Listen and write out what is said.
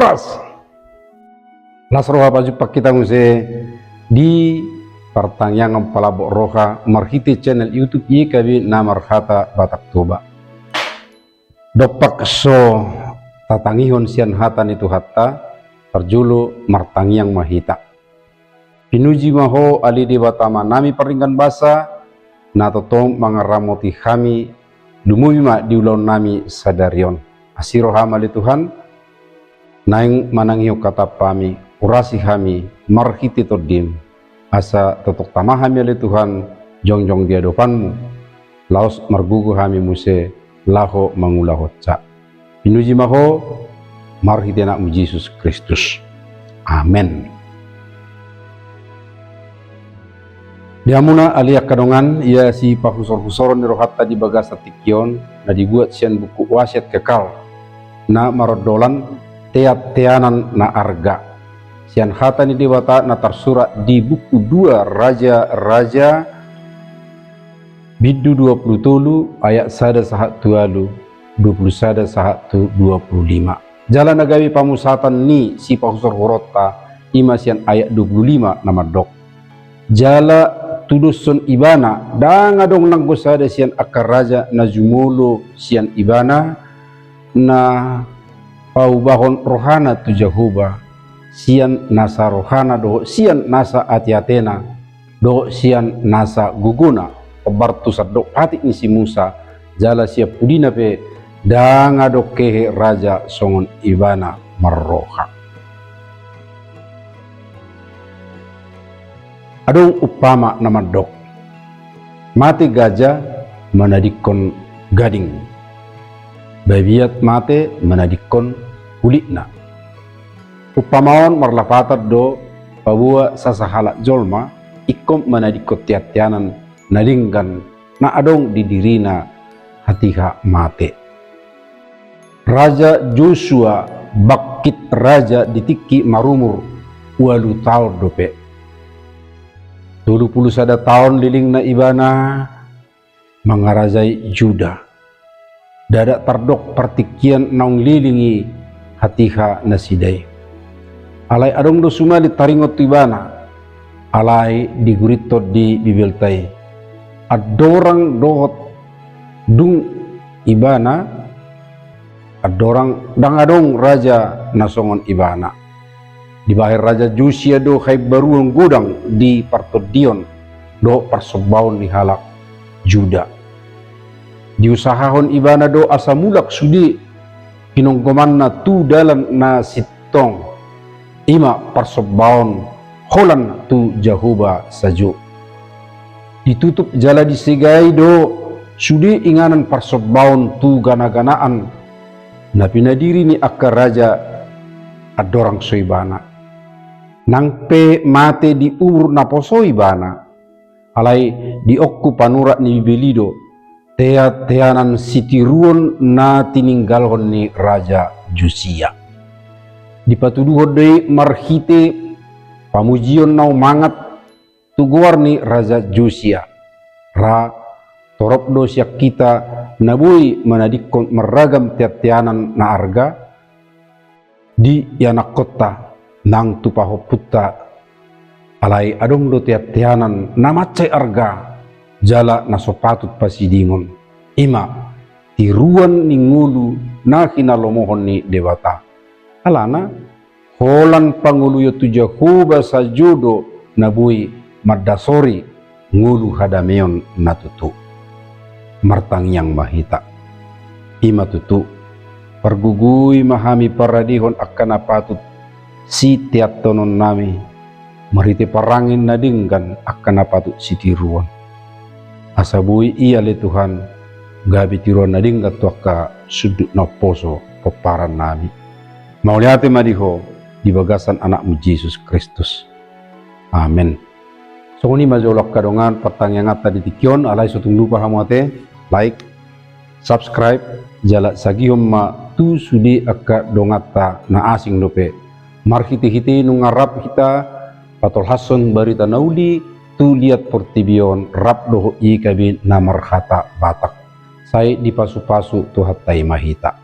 Oras Lasroha pajupak kita muse di pertanyaan palabok roha marhiti channel YouTube IKB namar hata Batak Toba. Dopak so tatangihon sian hatan itu hatta terjulu martangiang mahita. Pinuji maho ali di batama nami peringkan basa na totong mangaramoti kami dumuyma diulon nami sadarion. Asiro hamali Tuhan naing mananghiyo kata pami urasi kami marhiti todim asa totok tamahami ali Tuhan jongjong di hadapanmu laos margugu kami muse laho mangulahot ca pinuji maho marhiti anakmu Yesus Kristus. Amen. Diamuna alia kadongan ia si pahusor-husoron ni rohatta di bagasa tikyon na dibuat sian buku wasiat kekal na marodolan teat-teanan na arga sian hata ni dewata na tersurat di buku 2 Raja-Raja bidu 20 ayat 1 sahat 21 sahat 25. Jalan nagawi pamusatan ni si pahusor hurota ima sian ayat 25 nama dok. Jala tudusun ibana dangadong nanggosada sian akar raja na jumulo sian ibana na paubahon rohana tu Jehovah sian nasa rohana do sian nasa ati-atena do sian nasa guguna pebartusat do hati ni si Musa jala siap pudina pe danga do kehe raja songon ibana marroha. Adong upama nama dok mati gajah menadikon gading babiat mate menadikon kulikna upamaon marlapatat do pabua sasahala jolma ikom menadikot tiat-tianan nadinggan na adong didirina hatiha mate. Raja Joshua bakit raja ditiki marumur 8 tahun dope 21 tahun liling na ibana mangarajai Juda dadak tardok partikian naung lilingi hatiha nasidai alai adong do sumali taringot ibana alai digurito di bibeltai adorang dohot dung ibana adorang dang adong raja nasongon ibana di bahir raja Josia do hai baruang godang di partodion do persobaun ni halak Juda diusahahon ibana do asamulak sudi kinonggoman na tu dalam na sitong ima persobaun holan tu Jehovah sajo ditutup jala disegai do sudi inganan persobaun tu gana-ganaan na pinadiri ni akar raja adorang soibana nang pe mate di umur na posoi bana alai di okku panurak ni bibelido teat-teanan sitiruon na tininggalhon ni raja Josia dipatuduhon dei marhite pamujion nau mangat tuguar ni raja Josia ra torop do siak kita nabui menadikon meragam tiat-tianan na arga di yanak kota nang tupaho putta alai adong do tiat-tianan namacai arga jala na sopatut pasidingon ima tiruan ni ngulu na kinalomohon ni dewata alana holan panguluyo tu Jehovah sajudo nabui madasori ngulu hadameon natutu martangiang mahita ima tutu pergugui mahami paradihon akan apatut si tiat tonon nami marite parangin nadinggan akan apatut si tiruan asabui iya le Tuhan gabi tiruan nadinggat tuaka sudut na poso peparan nami mauliate madiho di bagasan anakmu Yesus Kristus. Amen. So ni majolok kadongan pertanyaan tadi tikyon alai sotung lupa hamate like subscribe jala sagihom ma tu sudi akka dongata na asing dope marhiti-hiti nungarap kita patol hason barita nauli tu liat portibion rap doho i kabin namar hata Batak sai di pasu-pasu tu hatai mahita